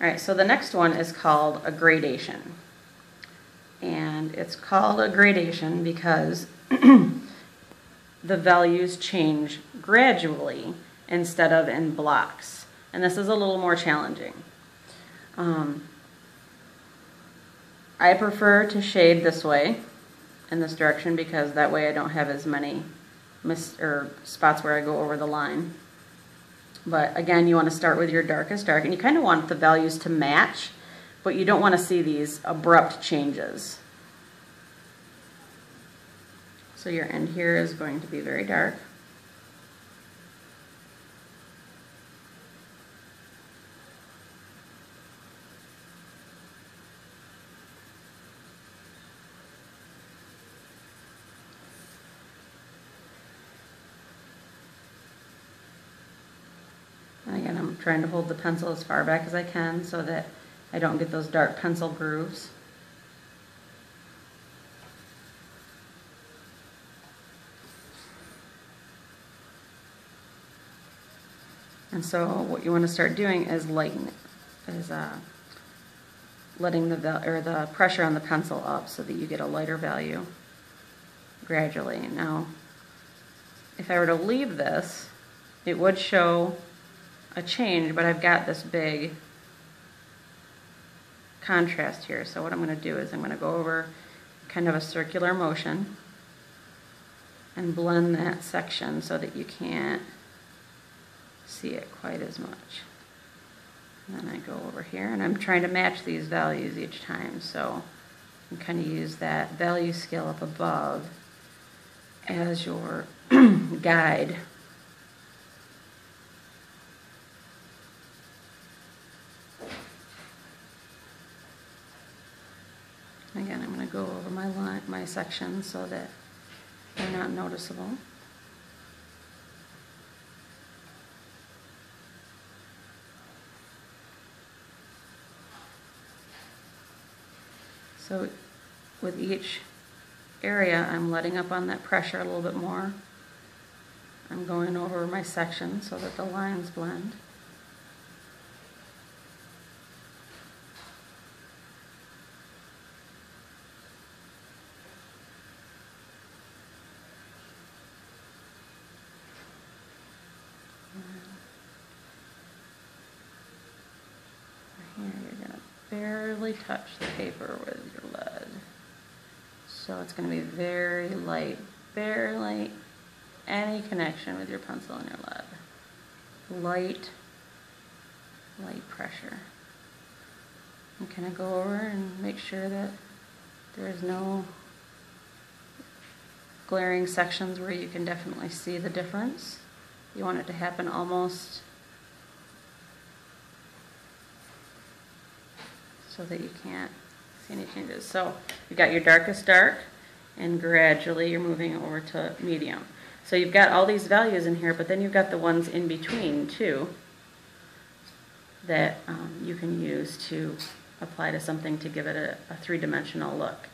All right, so the next one is called a gradation. And it's called a gradation because the values change gradually instead of in blocks. And this is a little more challenging. I prefer to shade this way, in this direction, because that way I don't have as many spots where I go over the line. But again, you want to start with your darkest dark, and you kind of want the values to match, but you don't want to see these abrupt changes. So your end here is going to be very dark. And again, I'm trying to hold the pencil as far back as I can so that I don't get those dark pencil grooves. And so what you want to start doing is letting the pressure on the pencil up so that you get a lighter value gradually. Now, if I were to leave this, it would show a change, but I've got this big contrast here. So what I'm going to do is I'm going to go over kind of a circular motion and blend that section so that you can't see it quite as much. And then I go over here and I'm trying to match these values each time, so you kind of use that value scale up above as your guide. Again, I'm going to go over my sections so that they're not noticeable. So with each area, I'm letting up on that pressure a little bit more. I'm going over my section so that the lines blend. Here you're going to barely touch the paper with your lead. So it's going to be very light, barely any connection with your pencil and your lead. Light pressure. And kind of go over and make sure that there's no glaring sections where you can definitely see the difference. You want it to happen almost so that you can't see any changes. So you've got your darkest dark, and gradually you're moving over to medium. So you've got all these values in here, but then you've got the ones in between too that you can use to apply to something to give it a three-dimensional look.